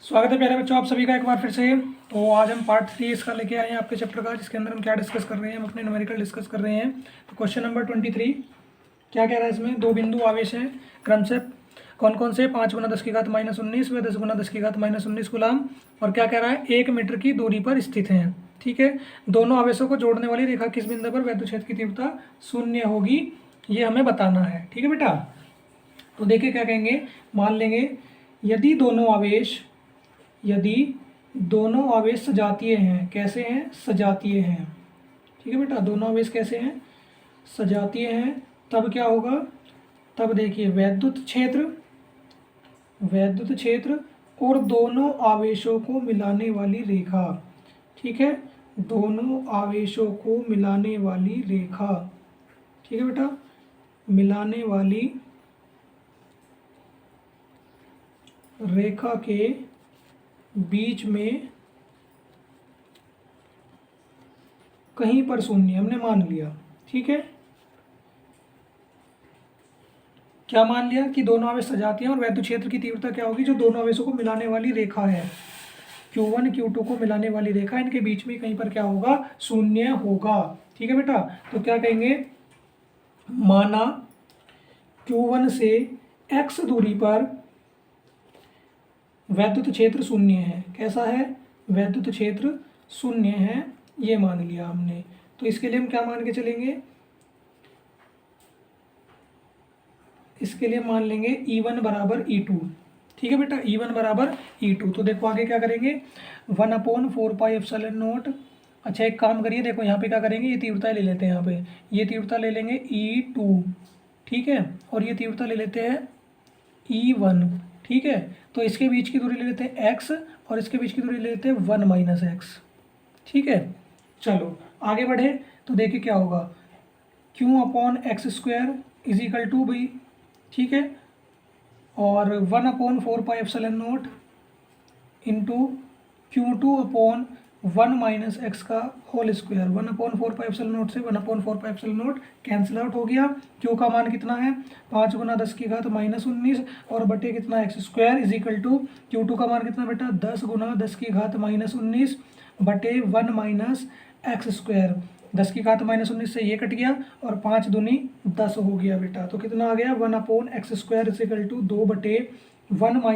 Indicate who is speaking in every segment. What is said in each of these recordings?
Speaker 1: स्वागत है प्यारे बच्चों, आप सभी का एक बार फिर से। तो आज हम पार्ट 3 इसका लेके आए हैं आपके चैप्टर का, जिसके अंदर हम क्या डिस्कस कर रहे हैं, हम अपने न्यूमेरिकल डिस्कस कर रहे हैं। तो क्वेश्चन नंबर 23 क्या कह रहा है इसमें, दो बिंदु आवेश हैं क्रमशः कौन कौन से 5 गुना 10 की घात -19 व 10 गुना 10 की घात -19 गुलाम, और क्या कह रहा है 1 मीटर की दूरी पर स्थित हैं। ठीक है, दोनों आवेशों को जोड़ने वाली रेखा किस बिंदु पर विद्युत क्षेत्र की तीव्रता शून्य होगी, ये हमें बताना है। ठीक है बेटा, तो देखिए क्या कहेंगे, मान लेंगे यदि दोनों आवेश सजातीय हैं। कैसे हैं? सजातीय हैं। ठीक है बेटा, दोनों आवेश कैसे हैं? सजातीय हैं। तब क्या होगा, तब देखिए वैद्युत क्षेत्र और दोनों आवेशों को मिलाने वाली रेखा। ठीक है, दोनों आवेशों को मिलाने वाली रेखा। ठीक है बेटा, मिलाने वाली रेखा के बीच में कहीं पर शून्य हमने मान लिया। ठीक है, क्या मान लिया कि दोनों आवेश सजातीय हैं और वैद्युत क्षेत्र की तीव्रता क्या होगी, जो दोनों आवेशों को मिलाने वाली रेखा है, Q1 Q2 को मिलाने वाली रेखा, इनके बीच में कहीं पर क्या होगा, शून्य होगा। ठीक है बेटा, तो क्या कहेंगे, माना Q1 से x दूरी पर वैद्युत क्षेत्र शून्य है। कैसा है? वैद्युत क्षेत्र शून्य है, ये मान लिया हमने। तो इसके लिए हम क्या मान के चलेंगे, इसके लिए मान लेंगे E1 बराबर E2। ठीक है बेटा, E1 बराबर E2। तो देखो आगे क्या करेंगे, 1/4πε0। अच्छा एक काम करिए, देखो यहाँ पे क्या करेंगे, ये तीव्रता ले लेते हैं, यहाँ पे ये तीव्रता ले लेंगे E2। ठीक है, और ये तीव्रता ले लेते हैं E1। ठीक है, तो इसके बीच की दूरी ले लेते हैं x और इसके बीच की दूरी ले लेते हैं 1 - x। ठीक है, चलो आगे बढ़े तो देखिए क्या होगा, Q/x² इज इक्वल टू भाई, ठीक है, और 1/4πε0 इंटू Q2/1 - x का होल स्क्वायर। 1/4πε0 से 1/4πε0 कैंसिल आउट हो गया। Q का मान कितना है, 5 गुना 10 की घात -19 और बटे कितना x² is equal to Q2 का मान कितना बेटा, 10 गुना 10 की घात -19 बटे 1 - x²। 10 की घात -19 से ये कट गया और 5 दूनी 10 हो गया बेटा। तो कितना आ गया, 1/x² इज इक्वल टू 2 बटे 1 -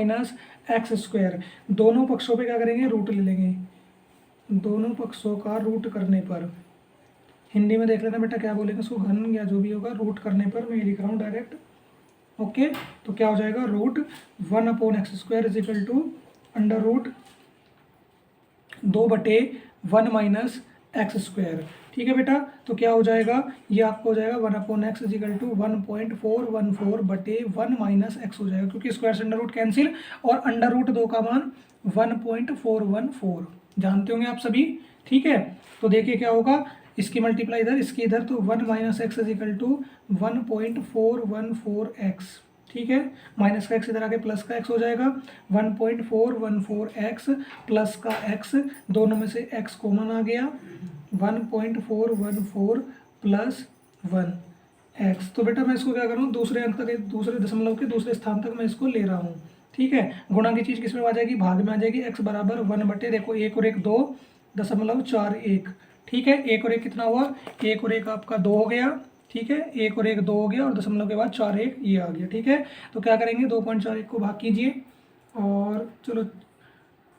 Speaker 1: x²। दोनों पक्षों पे क्या करेंगे, रूट ले लेंगे। दोनों पक्षों का रूट करने पर, हिंदी में देख लेना बेटा क्या बोलेंगे उसको, घन या जो भी होगा, रूट करने पर मैं लिख रहा हूँ डायरेक्ट। ओके, तो क्या हो जाएगा, root 1/x² is equal to √2 बटे 1 - x²। ठीक है बेटा, तो क्या हो जाएगा, ये आपको हो जाएगा 1/x इज इक्वल टू 1.414 बटे 1 - x हो जाएगा, क्योंकि स्क्वायर से अंडर रूट कैंसिल और √2 का मान 1.414 जानते होंगे आप सभी। ठीक है, तो देखिए क्या होगा, इसकी मल्टीप्लाई इधर, इसकी इधर, तो 1 - x is equal to 1.414x। ठीक है, माइनस का x इधर आके प्लस का x हो जाएगा, 1.414x प्लस का x, दोनों में से x कॉमन आ गया, 1.414 प्लस 1x। तो बेटा मैं इसको क्या कर रहा हूँ, दूसरे अंक तक, दूसरे दशमलव के दूसरे स्थान तक मैं इसको ले रहा हूँ। ठीक है, गुणा की चीज़ किस में आ जाएगी, भाग में आ जाएगी। x बराबर 1 बटे, देखो 1 और 1 2.41। ठीक है, 1 और 1 कितना हुआ, 1 और 1 आपका 2 हो गया। ठीक है, 1 और 1 2 हो गया और दशमलव के बाद 4 1 ये आ गया। ठीक है, तो क्या करेंगे, 2.41 को भाग कीजिए और चलो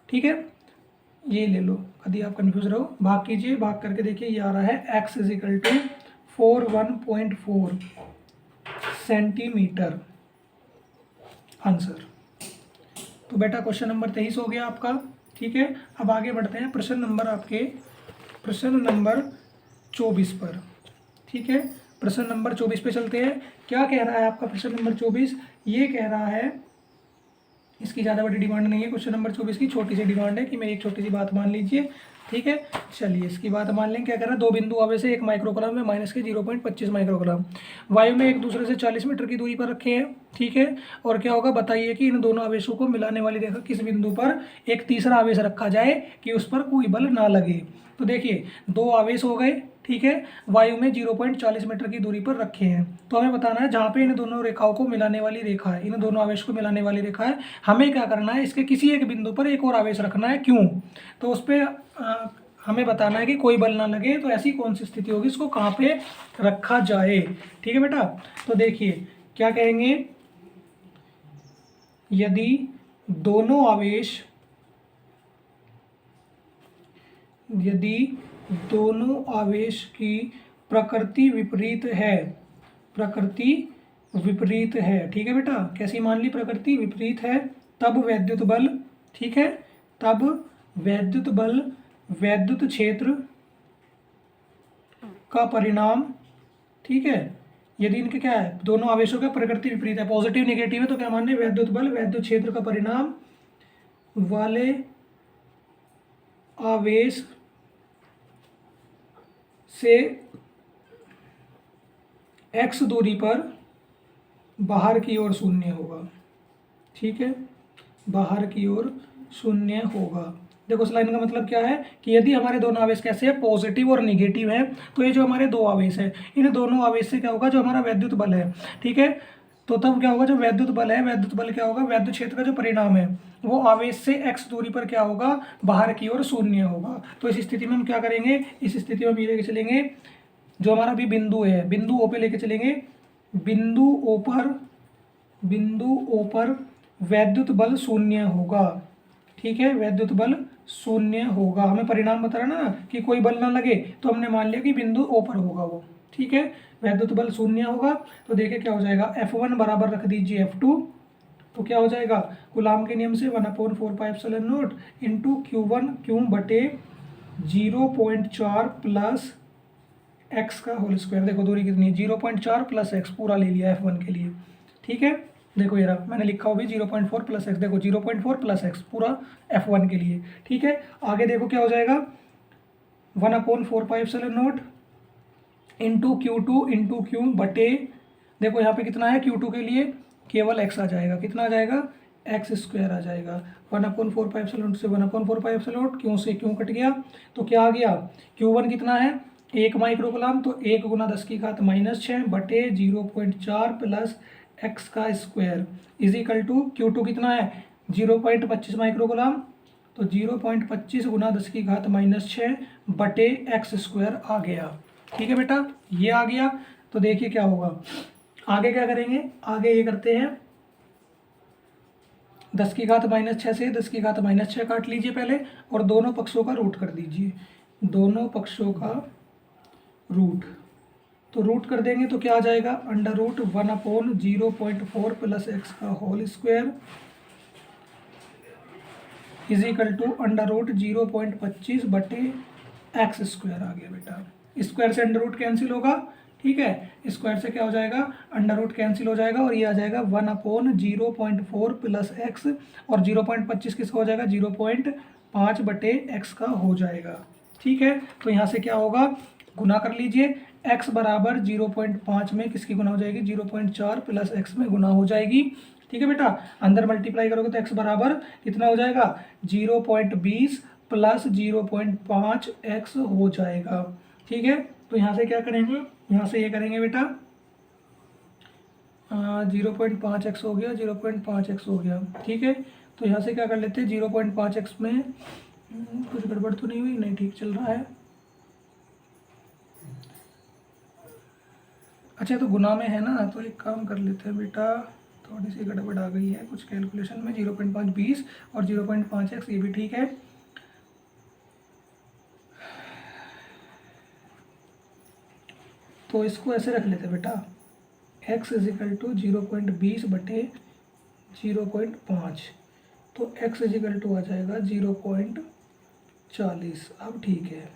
Speaker 1: ठीक है, ये ले लो, यदि आप कन्फ्यूज रहो, भाग कीजिए, भाग करके देखिए ये आ रहा है x is equal to 41.4 centimetre answer. तो बेटा क्वेश्चन नंबर 23 हो गया आपका। ठीक है, अब आगे बढ़ते हैं प्रश्न नंबर आपके, प्रश्न नंबर 24 पर। ठीक है, प्रश्न नंबर 24 पे चलते हैं। क्या कह रहा है आपका प्रश्न नंबर 24, ये कह रहा है, इसकी ज़्यादा बड़ी डिमांड नहीं है, क्वेश्चन नंबर 24 की छोटी सी डिमांड है कि मेरी एक छोटी सी बात मान लीजिए। ठीक है, चलिए इसकी बात मान लें। क्या कह रहा है, दो बिंदु आवेश है, 1 माइक्रोग्राम में माइनस के 0.25 माइक्रोग्राम वायु में एक दूसरे से 40 मीटर की दूरी पर रखे हैं। ठीक है, और क्या होगा बताइए कि इन दोनों आवेशों को मिलाने वाली रेखा किस बिंदु पर एक तीसरा आवेश रखा जाए कि उस पर कोई बल ना लगे। तो देखिए दो आवेश हो गए, ठीक है, वायु में 0.40 मीटर की दूरी पर रखे हैं। तो हमें बताना है जहाँ पे इन दोनों रेखाओं को मिलाने वाली रेखा है, इन दोनों आवेश को मिलाने वाली रेखा है, हमें क्या करना है, इसके किसी एक बिंदु पर एक और आवेश रखना है। क्यों? तो उस पर हमें बताना है कि कोई बल ना लगे, तो ऐसी कौन सी स्थिति होगी, इसको कहाँ पे रखा जाए। ठीक है बेटा, तो देखिए क्या कहेंगे, यदि दोनों आवेश की प्रकृति विपरीत है, प्रकृति विपरीत है, ठीक है बेटा, कैसी मान ली, प्रकृति विपरीत है, तब वैद्युत बल, ठीक है, तब वैद्युत बल वैद्युत क्षेत्र का परिणाम, ठीक है, यदि इनके क्या है, दोनों आवेशों का प्रकृति विपरीत है, पॉजिटिव नेगेटिव है, तो क्या मानने, वैद्युत बल वैद्युत क्षेत्र का परिणाम वाले आवेश से x दूरी पर बाहर की ओर शून्य होगा। ठीक है, बाहर की ओर शून्य होगा। देखो इस लाइन का मतलब क्या है कि यदि हमारे दोनों आवेश कैसे हैं, पॉजिटिव और निगेटिव है, तो ये जो हमारे दो आवेश है, इन दोनों आवेश से क्या होगा, जो हमारा वैद्युत बल है, ठीक है, तो तब क्या होगा, जो वैद्युत बल है, वैद्युत बल क्या होगा, वैद्युत क्षेत्र का जो परिणाम है वो आवेश से x दूरी पर क्या होगा, बाहर की ओर शून्य होगा। तो इस स्थिति में हम क्या करेंगे, इस स्थिति में हम ये लेके चलेंगे, जो हमारा भी बिंदु है, बिंदु O पे लेके चलेंगे, बिंदु O पर वैद्युत बल शून्य होगा। ठीक है, वैद्युत बल शून्य होगा। हमें परिणाम बता रहा ना कि कोई बल ना लगे, तो हमने मान लिया कि बिंदु O पर होगा वो। ठीक है, वैद्युत बल शून्य होगा। तो देखिए क्या हो जाएगा, F1 बराबर रख दीजिए F2, तो क्या हो जाएगा, कूलाम के नियम से 1/4πε0 इंटू Q1 क्यू बटे 0.4 प्लस x का होल स्क्वायर। देखो दूरी कितनी है, 0.4 प्लस x पूरा ले लिया F1 के लिए। ठीक है, देखो ये रहा, मैंने लिखा हुआ भी 0.4 प्लस एक्स, देखो 0.4 प्लस एक्स पूरा F1 के लिए। ठीक है, आगे देखो क्या हो जाएगा, 1/4πε0 इंटू Q2 इंटू क्यू बटे, देखो यहाँ पे कितना है, Q2 के लिए केवल x आ जाएगा, कितना आ जाएगा, एक्स स्क्वायर आ जाएगा। 1/4πε0 से 1/4πε0, क्यों से क्यों कट गया, तो क्या आ गया, Q1 कितना है 1 माइक्रोकूलम, तो 1 गुना 10⁻⁻6 बटे 0.4 प्लस एक्स का square is equal to Q2 कितना है 0.25 माइक्रोकूलम, तो 0.25 गुना 10⁻⁻6 बटे एक्स स्क्वायर आ गया। ठीक है बेटा, ये आ गया। तो देखिए क्या होगा, आगे क्या करेंगे, आगे ये करते हैं 10⁻⁻6 से 10⁻⁻6 काट लीजिए पहले, और दोनों पक्षों का रूट कर दीजिए, दोनों पक्षों का रूट, तो रूट कर देंगे तो क्या आ जाएगा, √1/0.4 प्लस एक्स का whole square is equal to √0.25 बटे एक्स स्क्वायर आ गया बेटा। स्क्वायर से अंडर रूट कैंसिल होगा, ठीक है, स्क्वायर से क्या हो जाएगा, अंडर रूट कैंसिल हो जाएगा, और ये आ जाएगा 1/0.4 प्लस एक्स, और 0.25 किसका हो जाएगा, 0.5 बटे एक्स का हो जाएगा। ठीक है, तो यहाँ से क्या होगा, गुना कर लीजिए, x बराबर 0.5 में किसकी गुना हो जाएगी, 0.4 प्लस एक्स में गुना हो जाएगी। ठीक है बेटा, अंदर मल्टीप्लाई करोगे तो x बराबर कितना हो जाएगा, 0.20 प्लस 0.5 एक्स हो जाएगा। ठीक है, तो यहाँ से क्या करेंगे, यहाँ से ये करेंगे बेटा, 0.5 एक्स हो गया, 0.5 एक्स हो गया। ठीक है, तो यहाँ से क्या कर लेते हैं, 0.5 एक्स में कुछ गड़बड़ तो नहीं हुई, नहीं ठीक चल रहा है। अच्छा, तो गुना में है ना, तो एक काम कर लेते हैं बेटा, थोड़ी सी गड़बड़ आ गई है कुछ कैलकुलेशन में, 0.5 20 और 0.5 एक्स, ये भी ठीक है। तो इसको ऐसे रख लेते हैं बेटा, x इज इक्वल टू 0.20 बटे 0.5, तो x इज इक्वल टू आ जाएगा 0.40। अब ठीक है,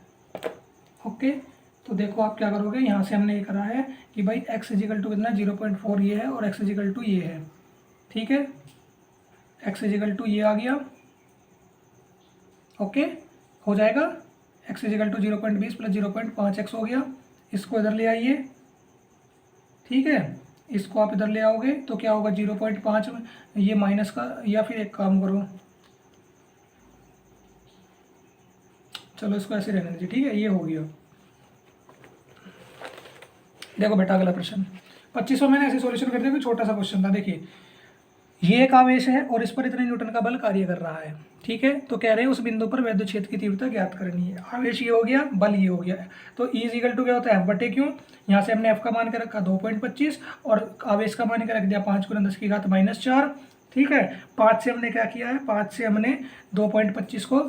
Speaker 1: ओके। तो देखो आप क्या करोगे, यहाँ से हमने ये करा है कि भाई x इजिकल टू कितना 0.4 ये है, और x इजिकल टू ये है। ठीक है, x इजिकल टू ये आ गया, ओके, हो जाएगा, x is equal to 0.20 plus 0.5 x हो गया। इसको इधर ले आइए, ठीक है, इसको आप इधर ले आओगे तो क्या होगा, 0.5 ये माइनस का, या फिर एक काम करो, चलो इसको ऐसे रहने दीजिए, ठीक है, ये हो गया। देखो बेटा अगला प्रश्न 25वां मैंने ऐसे सॉल्यूशन कर दिया कि छोटा सा क्वेश्चन था। देखिए ये एक आवेश है और इस पर इतने न्यूटन का बल कार्य कर रहा है, ठीक है। तो कह रहे हैं उस बिंदु पर वैद्युत क्षेत्र की तीव्रता ज्ञात करनी है। आवेश ये हो गया, बल ये हो गया। तो E इक्वल टू क्या होता है, F बटे क्यों। यहाँ से हमने F का मान के रखा 2.25 और आवेश का मान के रख दिया 5 × 10⁻⁴, ठीक है। 5 से हमने क्या किया है, 5 से हमने 2.25 को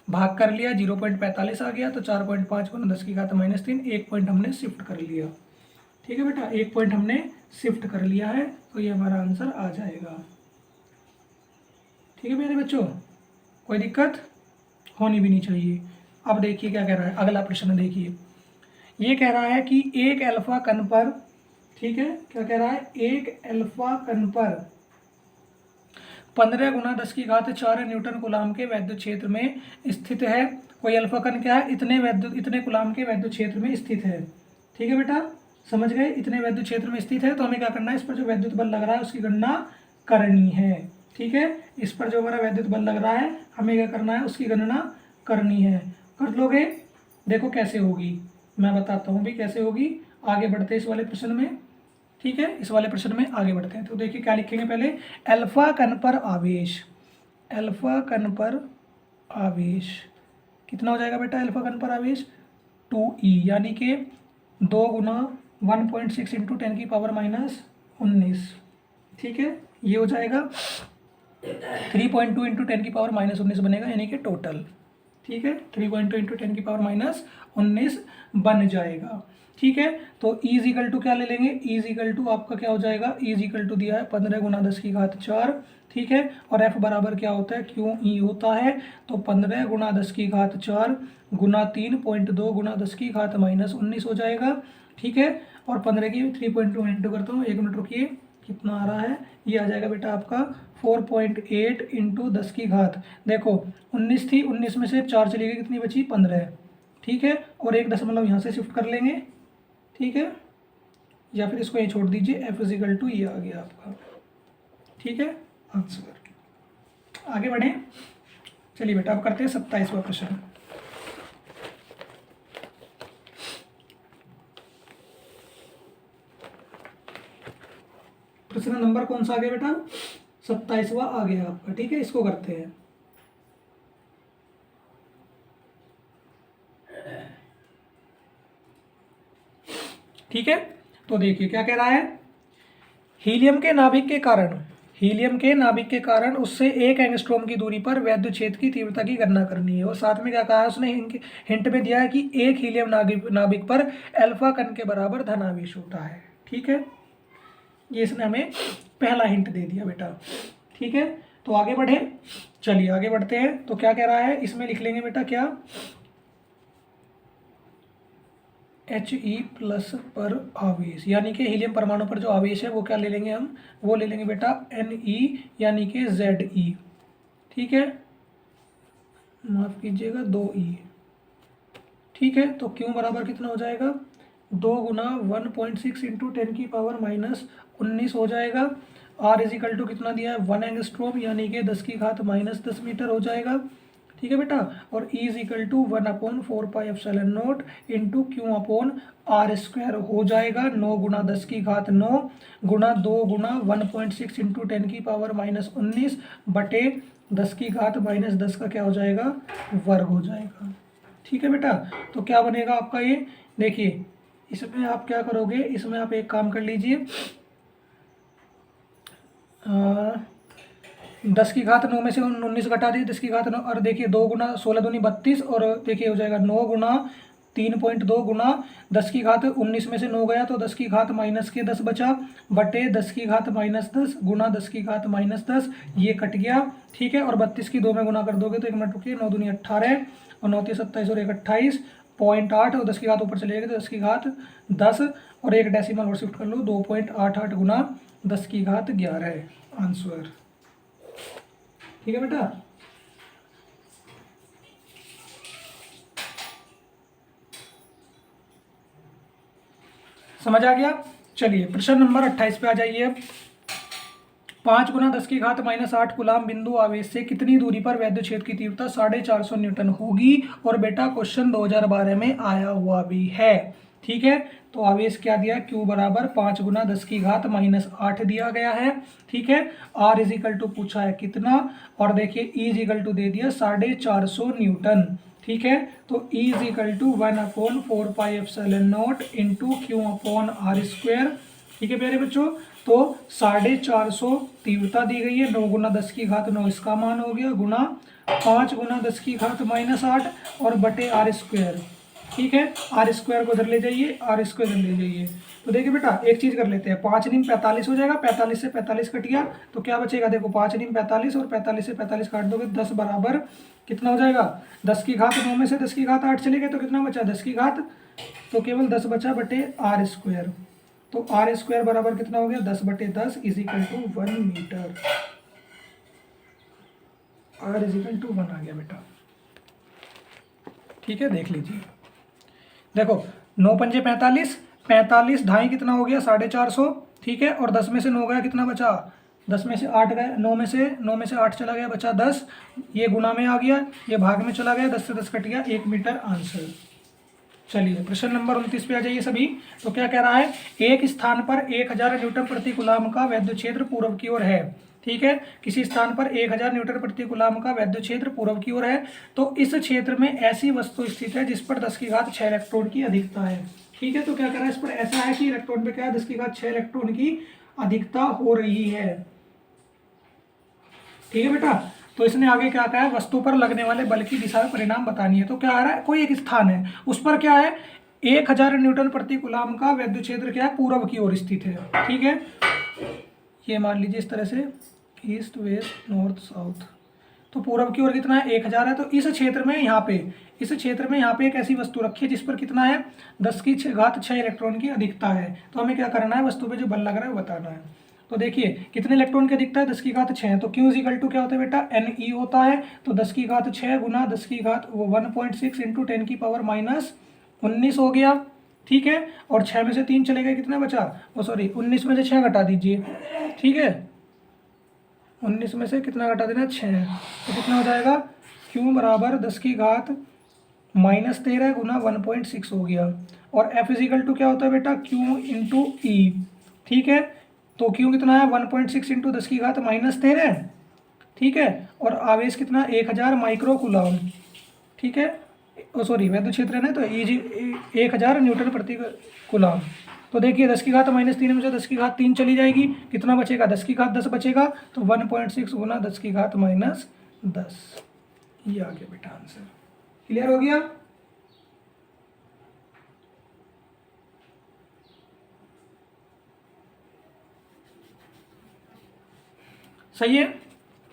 Speaker 1: भाग कर लिया, 0.45 आ गया। तो 4.5 × 10⁻3, 1 पॉइंट हमने शिफ्ट कर लिया, ठीक है बेटा। 1 पॉइंट हमने शिफ्ट कर लिया है, तो ये हमारा आंसर आ जाएगा, ठीक है मेरे बच्चों। कोई दिक्कत होनी भी नहीं चाहिए। अब देखिए क्या कह रहा है, अगला प्रश्न देखिए। ये कह रहा है कि एक अल्फा कण पर, ठीक है, क्या कह रहा है, एक अल्फा कण पर 15 × 10⁴ न्यूटन कूलाम के वैद्युत क्षेत्र में स्थित है। कोई अल्फा कण क्या है, इतने कूलाम के वैद्युत क्षेत्र में स्थित है, ठीक है बेटा, समझ गए। इतने वैद्युत क्षेत्र में स्थित है, तो हमें क्या करना है, इस पर जो वैद्युत बल लग रहा है उसकी गणना करनी है, ठीक है। इस पर जो हमारा वैद्युत बल लग रहा है हमें क्या करना है, उसकी गणना करनी है। कर लोगे, देखो कैसे होगी, मैं बताता हूँ भी कैसे होगी। आगे बढ़ते हैं इस वाले प्रश्न में, ठीक है। इस वाले प्रश्न में आगे बढ़ते हैं। तो देखिए क्या लिखेंगे पहले, अल्फा कण पर आवेश, अल्फा कण पर आवेश कितना हो जाएगा बेटा, अल्फा कण पर आवेश 2e, यानी कि 2 × 1.6 × 10⁻⁻19, ठीक है। ये हो जाएगा 3.2 × 10⁻⁻19 बनेगा, यानी कि टोटल, ठीक है। 3.2 × 10⁻⁻19 बन जाएगा, ठीक है। तो E इक्वल टू क्या ले लेंगे, E इक्वल टू आपका क्या हो जाएगा, E इक्वल टू दिया है 15 × 10⁴, ठीक है। और F बराबर क्या होता है, QE होता है। तो 15 × 10⁴ गुना 3.2 × 10⁻⁻19 हो जाएगा, ठीक है। और 15 की 3.2 इंटू करता हूँ, 1 मिनट रुकिए, कितना आ रहा है, ये आ जाएगा बेटा आपका 4.8 × 10⁻। देखो 19 थी, 19 में से 4 चली गई, कितनी बची, 15, ठीक है। और 1 दशमलव यहाँ से शिफ्ट कर लेंगे, ठीक है, या फिर इसको यहीं छोड़ दीजिए। F इक्वल टू ये आ गया आपका, ठीक है, आंसर। आगे बढ़े, चलिए बेटा अब करते हैं 27वां प्रश्न। प्रश्न नंबर कौन सा आ गया बेटा, 27वां आ गया आपका, ठीक है। इसको करते हैं, ठीक है। तो देखिए क्या कह रहा है, हीलियम के नाभिक के कारण उससे 1 एंगस्ट्रॉम की दूरी पर वैद्युत क्षेत्र की तीव्रता की गणना करनी है। और साथ में क्या कहा है उसने, हिंट में दिया है कि एक हीलियम नाभिक पर अल्फा कण के बराबर धनावेश होता है, ठीक है। ये इसने हमें पहला हिंट दे दिया बेटा, ठीक है। तो आगे बढ़े, चलिए आगे बढ़ते हैं। तो क्या कह रहा है, इसमें लिख लेंगे बेटा क्या, He+ पर आवेश, यानी कि हीलियम परमाणु पर जो आवेश है वो क्या ले लेंगे हम, वो ले लेंगे बेटा Ne, यानी कि Ze, ठीक है, माफ कीजिएगा 2e, ठीक है। तो Q बराबर कितना हो जाएगा, 2 × 1.6 × 10⁻⁻19 हो जाएगा। R इजिकल टू कितना दिया है, 1 एंगस्ट्रॉम, यानी कि 10⁻⁻10 मीटर हो जाएगा, ठीक है बेटा। और E is equal to 1/4πε0 into Q/r² हो जाएगा 9 × 10⁻9 गुना 2 × 1.6 × 10⁻⁻19 बटे 10⁻−10 का क्या हो जाएगा, वर्ग हो जाएगा, ठीक है बेटा। तो क्या बनेगा आपका ये, देखिए इसमें आप क्या करोगे, इसमें आप एक काम कर लीजिए, 10⁻9 में से 19 घटा दिए, 10⁻9, और देखिए 2 × 16 दूनी 32, और देखिए हो जाएगा 9 × 3.2 गुना 10⁻19 में से 9 गया तो 10⁻−10 बचा, बटे 10⁻−10 गुना 10⁻−10, ये कट गया, ठीक है। और 32 की 2 में गुना कर दोगे तो 1 मिनट रुकिए, 9 दूनी 18 और 9 × 27 और 1 28, 0.8 और 10⁻ ऊपर चले जाएगा तो 10⁻10 और 1 डेसिमल और शिफ्ट कर लो, 2.88 गुना 10⁻11 आंसर, ठीक है बेटा। समझ आ गया। चलिए प्रश्न नंबर 28 पे आ जाइए। 5 × 10⁻⁻8 कूलाम बिंदु आवेश से कितनी दूरी पर वैद्युत क्षेत्र की तीव्रता 450 न्यूटन होगी। और बेटा क्वेश्चन 2012 में आया हुआ भी है, ठीक है। तो आवेश क्या दिया है, Q बराबर 5 गुना 10 की घात -8 दिया गया है। ठीक है। R इज इक्वल टू पूछा है कितना, और देखिए E इज इक्वल टू दे दिया 450 न्यूटन। ठीक है। तो E is equal to 1/4πε0 into Q/r²। ठीक है प्यारे बच्चों। तो 450 तीव्रता दी गई है, 9 गुना 10 की घात 9 इसका मान हो गया, गुना 5 गुना 10 की घात -8 और बटे r²। ठीक है। r² को इधर ले जाइए, r² इधर ले जाइए। तो देखिए बेटा एक चीज कर लेते हैं, 5 × 45 हो जाएगा, 45 से 45 कट गया तो क्या बचेगा, देखो 5 × 45 और 45 से 45 काट दोगे 10 बराबर कितना हो जाएगा, 10 की घात 9 में से 10 की घात 8 चले गए तो कितना बचा, 10 की घात, तो केवल 10 बचा बटे r²। तो r² बराबर कितना हो गया, 10/10 is equal to 1 metre. r is equal to 1 आ गया बेटा। ठीक है, देख लीजिए। देखो 9 पंजे 45, 45 ढाई कितना हो गया 450। ठीक है। और 10 में से 9 गया कितना बचा, 10 में से 8 गए, 9 में से 8 चला गया बचा 10, ये गुना में आ गया, ये भाग में चला गया, 10 से 10 कट गया, 1 मीटर आंसर। चलिए प्रश्न नंबर 29 पे आ जाइए सभी। तो क्या कह रहा है, एक स्थान पर 1000 न्यूटन प्रति कूलाम का वैद्युत क्षेत्र पूर्व की ओर है। ठीक है। किसी स्थान पर 1000 न्यूटन प्रति कूलाम का वैद्युत क्षेत्र पूर्व की ओर है, तो इस क्षेत्र में ऐसी वस्तु स्थित है जिस पर 10 की घात 6 इलेक्ट्रॉन की अधिकता है। ठीक है। तो क्या कह रहा है, इस पर ऐसा है कि इलेक्ट्रॉन पे क्या है, 10 की घात 6 इलेक्ट्रॉन की अधिकता हो रही है। ठीक है बेटा। तो इसने आगे क्या कहा है, वस्तु पर लगने वाले बल की दिशा में परिणाम बतानी है। तो क्या आ रहा है, कोई एक स्थान है उस पर क्या है, 1000 न्यूटन प्रति कूलाम का वैद्युत क्षेत्र क्या है, पूर्व की ओर स्थित है। ठीक है। ये मान लीजिए इस तरह से ईस्ट वेस्ट नॉर्थ साउथ, तो पूर्व की ओर कितना है, 1000 है। तो इस क्षेत्र में यहाँ पे, इस क्षेत्र में यहाँ पे एक ऐसी वस्तु रखी है जिस पर कितना है, 10 की घात 6 इलेक्ट्रॉन की अधिकता है। तो हमें क्या करना है, वस्तु पे जो बल लग रहा है वो बताना है। तो देखिए कितने इलेक्ट्रॉन की अधिकता है, 10 की घात 6। तो Q इज इक्वल टू क्या होता है बेटा, Ne होता है। तो 10 की घात 6 गुना 10 की घात 1.6 इंटू 10 की पावर -19 हो गया। ठीक है। और 6 में से 3 चले गए, कितना बचा, वो सॉरी 19 में से 6 घटा दीजिए। ठीक है। 19 में से कितना घटा देना, 6। तो कितना हो जाएगा, Q बराबर 10 की घात -13 गुना 1.6 हो गया। और F इज इक्वल टू क्या होता है बेटा, Q इंटू E। ठीक है। तो Q कितना है, 1.6 इंटू 10 की घात -13। ठीक है। और आवेश कितना, 1000 माइक्रो कूलाम। ठीक है। सॉरी वैद्युत क्षेत्र है ना, तो 1000 न्यूटन प्रति कूलाम। तो देखिए 10 की घात -3 में से 10 की घात 3 चली जाएगी, कितना बचेगा, 10 की घात 10 बचेगा। तो 1.6 गुना 10 की घात -10, ये आ गया बेटा आंसर। क्लियर हो गया। सही है।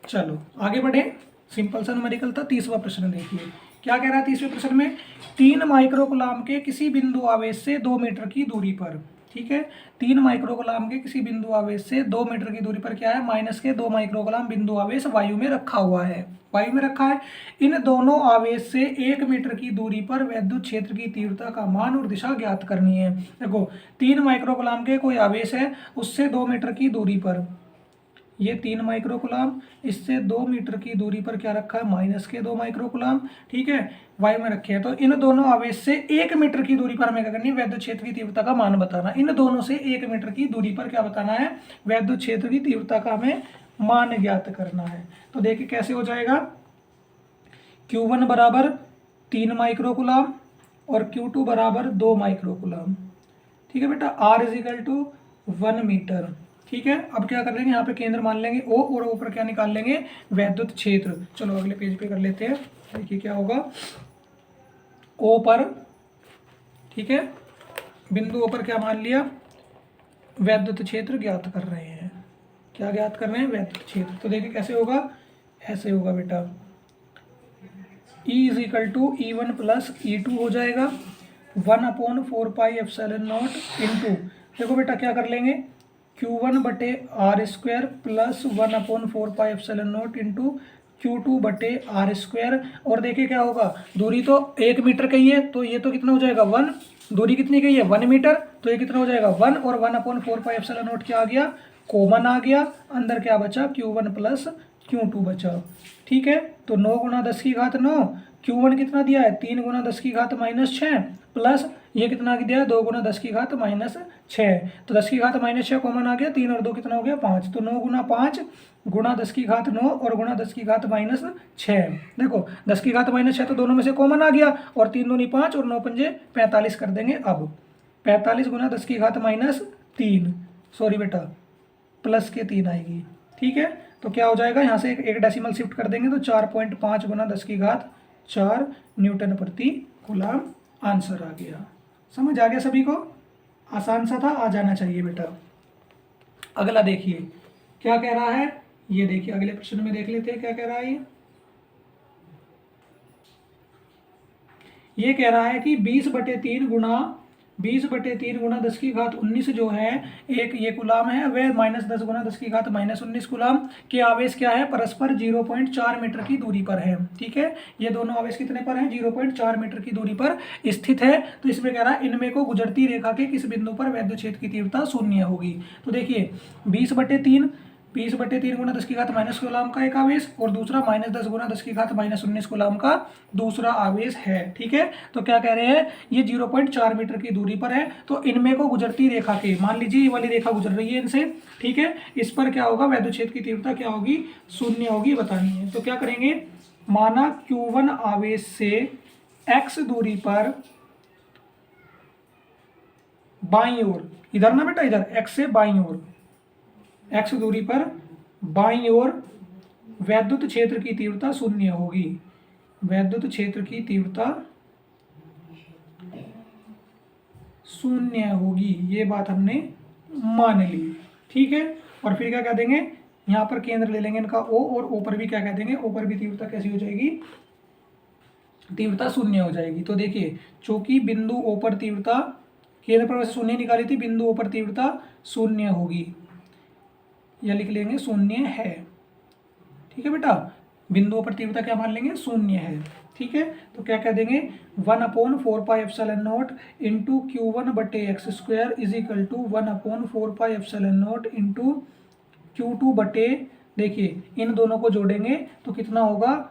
Speaker 1: चलो आगे बढ़े, सिंपल सा न्यूमेरिकल था। 30वां प्रश्न देखिए क्या कह रहा है 30वें प्रश्न में, 3 माइक्रो कूलाम के किसी बिंदु आवेश से 2 मीटर की दूरी पर। ठीक है। 3 माइक्रो कूलाम के किसी बिंदु आवेश से 2 मीटर की दूरी पर क्या है, -2 माइक्रो कूलाम बिंदु आवेश वायु में रखा हुआ है, वायु में रखा है। इन दोनों आवेश से 1 मीटर की दूरी पर वैद्युत क्षेत्र की तीव्रता का मान और दिशा ज्ञात करनी है। देखो 3 माइक्रो कूलाम के कोई आवेश है, उससे 2 मीटर की दूरी पर, ये 3 माइक्रो कूलाम, इससे 2 मीटर की दूरी पर क्या रखा है, -2 माइक्रो कूलाम। ठीक है। वायु में रखे हैं। तो इन दोनों आवेश से 1 मीटर की दूरी पर हमें क्या करनी है, वैद्युत क्षेत्र की तीव्रता का मान बताना। इन दोनों से 1 मीटर की दूरी पर क्या बताना है, वैद्युत क्षेत्र की तीव्रता का हमें मान ज्ञात करना है। तो देखिए कैसे हो जाएगा, Q1 बराबर 3 माइक्रो कूलाम और Q2 बराबर 2 माइक्रो कूलाम। ठीक है बेटा। R is equal to 1 metre. ठीक है। अब क्या कर लेंगे, यहाँ पे केंद्र मान लेंगे O, और O पर क्या निकाल लेंगे, वैद्युत क्षेत्र। चलो अगले पेज पे कर लेते हैं। देखिए क्या होगा, O पर, ठीक है, बिंदु O पर क्या मान लिया, वैद्युत क्षेत्र ज्ञात कर रहे हैं। क्या ज्ञात कर रहे हैं, वैद्युत क्षेत्र। तो देखिए कैसे होगा, ऐसे होगा बेटा, E is equal to E1 plus E2 हो जाएगा, 1/4πε0 इंटू, देखो बेटा क्या कर लेंगे, Q1/r² प्लस 1/4πε0 इंटू Q2/r²। और देखिए क्या होगा, दूरी तो 1 मीटर की है, तो ये तो कितना हो जाएगा 1, दूरी कितनी की है 1 मीटर, तो ये कितना हो जाएगा 1, और 1/4πε0 क्या आ गया, कॉमन आ गया, अंदर क्या बचा, Q1 प्लस Q2 बचा। ठीक है। तो 9 गुना 10 की घात 9, Q1 कितना दिया है, 3 गुना 10 की घात -6 प्लस ये कितना दिया है 2 गुना 10 की घात माइनस 6, तो 10 की घात माइनस 6 कॉमन आ गया, 3 और 2 कितना हो गया 5, तो 9 गुना 5 गुणा 10 की घात 9 और गुणा 10 की घात माइनस 6। देखो 10 की घात माइनस 6 तो दोनों में से कॉमन आ गया, और 3 दूनी 5 और 9 पंजे 45 कर देंगे। अब 45 गुना 10 की घात माइनस 3, सॉरी बेटा प्लस के 3 आएगी, ठीक है। तो क्या हो जाएगा, यहाँ से एक डेसिमल शिफ्ट कर देंगे तो 4.5 गुना 10 की घात 4 न्यूटन प्रति कूलम आंसर आ गया। समझ आ गया सभी को, आसान सा था, आ जाना चाहिए बेटा। अगला देखिए क्या कह रहा है, ये देखिए अगले प्रश्न में देख लेते हैं क्या कह रहा है। ये कह रहा है कि 20/3 गुना 10 की घात 19 जो है एक ये कूलम है, वह -10 गुना 10 की घात -19 कूलम के आवेश क्या है, परस्पर 0.4 मीटर की दूरी पर है, ठीक है। ये दोनों आवेश कितने पर हैं, 0.4 मीटर की दूरी पर स्थित है। तो इसमें कह रहा है इनमें को गुजरती रेखा के किस बिंदु पर वैद्युत क्षेत्र की तीव्रता 0 होगी। तो देखिए 20/3 गुना 10 की घात माइनस कूलम का एक आवेश और दूसरा -10 गुना 10 की घात -19 कूलम का दूसरा आवेश है, ठीक है। तो क्या कह रहे हैं, ये 0.4 मीटर की दूरी पर है, तो इनमें को गुजरती रेखा के, मान लीजिए ये वाली रेखा गुजर रही है इनसे, ठीक है। इस पर क्या होगा, वैद्युत क्षेत्र की तीव्रता क्या होगी, 0 होगी, बतानी है। तो क्या करेंगे, माना Q1 आवेश से x दूरी पर बाईं ओर, इधर ना बेटा, इधर x से बाईं ओर, x दूरी पर बाईं ओर वैद्युत क्षेत्र की तीव्रता 0 होगी। वैद्युत क्षेत्र की तीव्रता 0 होगी, ये बात हमने मान ली, ठीक है। और फिर क्या कह देंगे, यहाँ पर केंद्र ले लेंगे इनका O, और O पर भी क्या कह देंगे, O पर भी तीव्रता कैसी हो जाएगी, तीव्रता 0 हो जाएगी। तो देखिए चूंकि बिंदु O पर तीव्रता, केंद्र पर वैसे 0 निकाली थी, बिंदु O पर तीव्रता 0 होगी, या लिख लेंगे 0 है, ठीक है बेटा। बिंदुओं पर तीव्रता क्या मान लेंगे, 0 है, ठीक है। तो क्या कह देंगे, 1/4πε0 into Q1/x² is equal to 1/4πε0 into Q2 देखिए इन दोनों को जोड़ेंगे तो कितना होगा,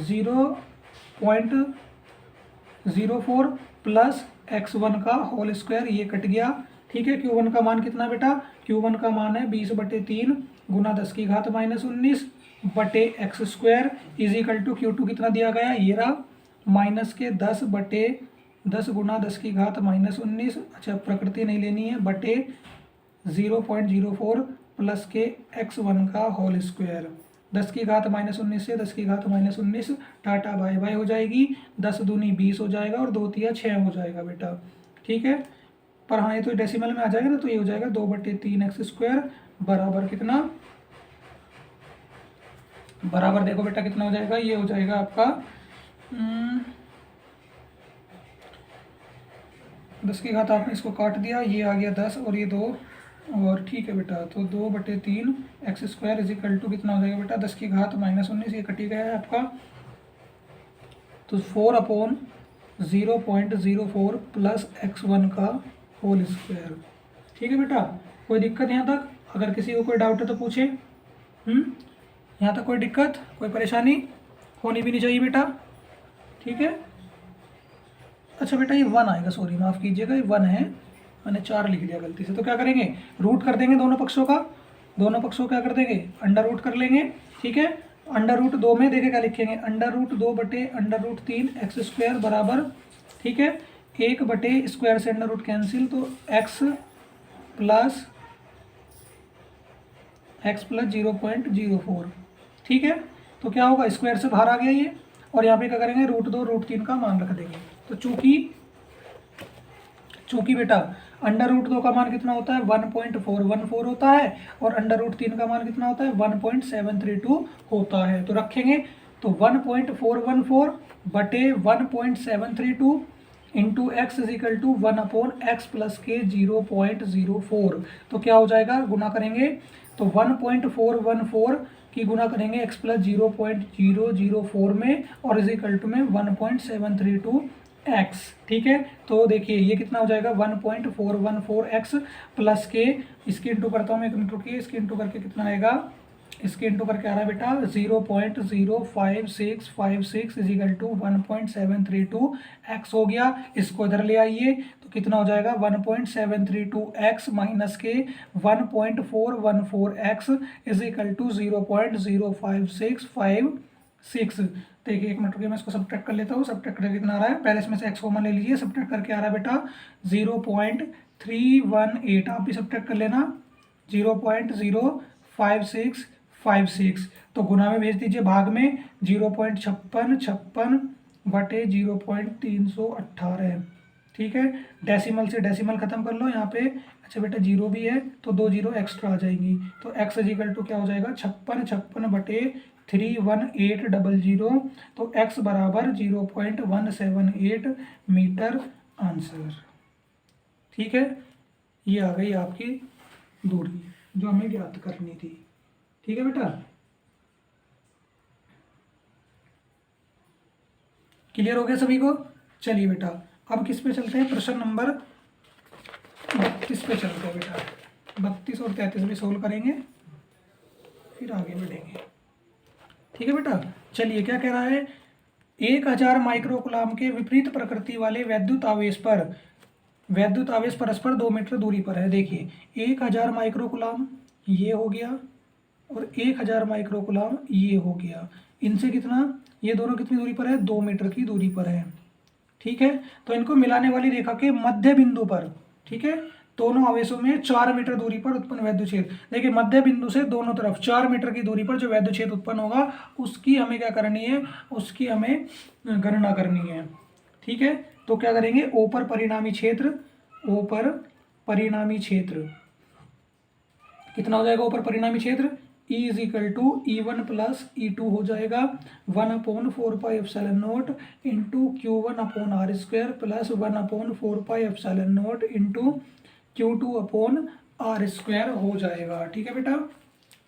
Speaker 1: 0.04 प्लस x1 का होल स्क्वायर, ये कट गया, ठीक है। Q1 का मान कितना बेटा, Q1 का मान है 20/3 गुना 10 की घात -19 बटे x² is equal to Q2 कितना दिया गया, ये रहा -10/10 गुना 10 की घात -19, अच्छा प्रकृति नहीं लेनी है, बटे 0.04 प्लस के x1 का होल स्क्वायर। 10 की घात -19 से 10 की घात -19 टाटा बाय बाय हो जाएगी, 10 दूनी 20 हो जाएगा और 2 तिया 6 हो जाएगा बेटा, ठीक है। पर हाँ ये तो डेसिमल में आ जाएगा ना, तो ये हो जाएगा 2/3x² बराबर कितना, बराबर देखो बेटा कितना हो जाएगा, ये हो जाएगा आपका 10 की घात, आपने इसको काट दिया, ये आ गया 10 और ये 2 और, ठीक है बेटा। तो 2/3x² इज इक्वल टू कितना हो जाएगा बेटा, 10 की घात -19, ये कटी गया है आपका, तो 4/0.04 प्लस x1 का होल स्क्वायर, ठीक है बेटा। कोई दिक्कत यहाँ तक, अगर किसी को कोई डाउट है तो पूछे। यहाँ तक कोई दिक्कत, कोई परेशानी होनी भी नहीं चाहिए बेटा, ठीक है। अच्छा बेटा ये 1 आएगा, सॉरी माफ़ कीजिएगा, ये 1 है, मैंने 4 लिख दिया गलती से। तो क्या करेंगे, रूट कर देंगे दोनों पक्षों का, दोनों पक्षों क्या कर देंगे, अंडर रूट कर लेंगे, ठीक है। अंडर रूट 2 में देखे क्या लिखेंगे, √2/√3 x² बराबर, ठीक है, 1/² से अंडर रूट कैंसिल, तो x प्लस 0.04, ठीक है। तो क्या होगा, स्क्वायर से बाहर आ गया ये, और यहाँ पे क्या करेंगे, √2/√3 का मान रख देंगे। तो चूंकि बेटा अंडर रूट 2 का मान कितना होता है, 1.414 होता है, और अंडर√3 का मान कितना होता है, 1.732 होता है। तो रखेंगे, तो 1.414 बटे 1.732 into x is equal to 1/x plus के 0.04। तो क्या हो जाएगा, गुना करेंगे तो 1.414 की गुना करेंगे x प्लस 0.004 में, और इज इक्वल टू में 1.732x, ठीक है। तो देखिए ये कितना हो जाएगा, 1.414x प्लस के, इसकी इंटू करता हूँ मैं, एक मिनट रुकिए, इसकी इंटू करके कितना आएगा, इसके इंटू करके आ रहा है बेटा 0.05656 इजिकल टू 1.732 एक्स हो गया। इसको इधर ले आइए तो कितना हो जाएगा 1.732 एक्स माइनस के 1.414 एक्स इजिकल टू 0.05656। देखिए एक मिनट रुकिए, मैं इसको सब्ट्रैक्ट कर लेता हूँ। सब्ट्रैक्ट करके कितना आ रहा है, पहले इसमें से एक्स कॉमन ले लीजिए, सब्ट्रैक्ट करके आ रहा है बेटा 0.318। आप भी सब्ट्रैक्ट कर लेना 0.05656। तो गुना में भेज दीजिए, भाग में 0.5656 बटे 0.318। ठीक है, डेसिमल से डेसिमल खत्म कर लो यहाँ पे। अच्छा बेटा जीरो भी है तो 2 जीरो एक्स्ट्रा आ जाएंगी, तो एक्स इजिकल टू क्या हो जाएगा 56 बटे 31800। तो एक्स बराबर 0.178 मीटर आंसर। ठीक है, ये आ गई आपकी दूरी जो हमें ज्ञात करनी थी। ठीक है बेटा, क्लियर हो गया सभी को। चलिए बेटा अब किस पे चलते हैं, प्रश्न नंबर 32 पे चलते हैं बेटा। 32 और 33 भी सोल्व करेंगे फिर आगे बढ़ेंगे। ठीक है बेटा, चलिए क्या कह रहा है, 1000 माइक्रोकुलाम के विपरीत प्रकृति वाले वैद्युत आवेश परस्पर 2 मीटर दूरी पर है। देखिए 1000 माइक्रोकुलाम ये हो गया और 1000 माइक्रोकुलाम ये हो गया। इनसे कितना, ये दोनों कितनी दूरी पर है, 2 मीटर की दूरी पर है। ठीक है, तो इनको मिलाने वाली रेखा के मध्य बिंदु पर, ठीक है, दोनों आवेशों में 4 मीटर दूरी पर उत्पन्न वैद्युत क्षेत्र। देखिए मध्य बिंदु से दोनों तरफ 4 मीटर की दूरी पर जो वैद्युत क्षेत्र उत्पन्न होगा उसकी हमें क्या करनी है, उसकी हमें गणना करनी है। ठीक है, तो क्या करेंगे, ओ पर परिणामी क्षेत्र, ओ पर परिणामी क्षेत्र कितना हो जाएगा, ऊपर परिणामी क्षेत्र E is equal to E1 plus E2 हो जाएगा 1/4πε0 into Q1/R² plus 1/4πε0 into Q2/R² हो जाएगा। ठीक है बेटा,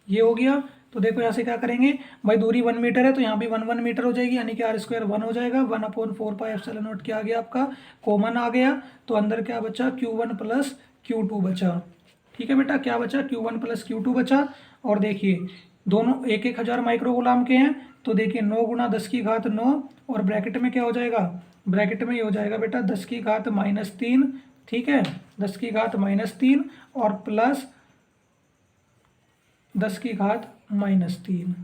Speaker 1: ये हो गया। तो देखो यहाँ से क्या करेंगे भाई, दूरी 1 मीटर है तो यहाँ भी 1 मीटर हो जाएगी, यानी कि R² 1 हो जाएगा। 1/4πε0 क्या आ गया आपका, कॉमन आ गया, तो अंदर क्या बचा Q1 प्लस Q2 बचा। ठीक है बेटा, क्या बचा, Q1 प्लस Q2 बचा। और देखिए दोनों 1000 माइक्रोकुलाम के हैं, तो देखिए 9 गुना 10 की घात 9 और ब्रैकेट में क्या हो जाएगा, ब्रैकेट में ये हो जाएगा बेटा 10 की घात -3। ठीक है, 10 की घात -3 और प्लस 10 की घात -3।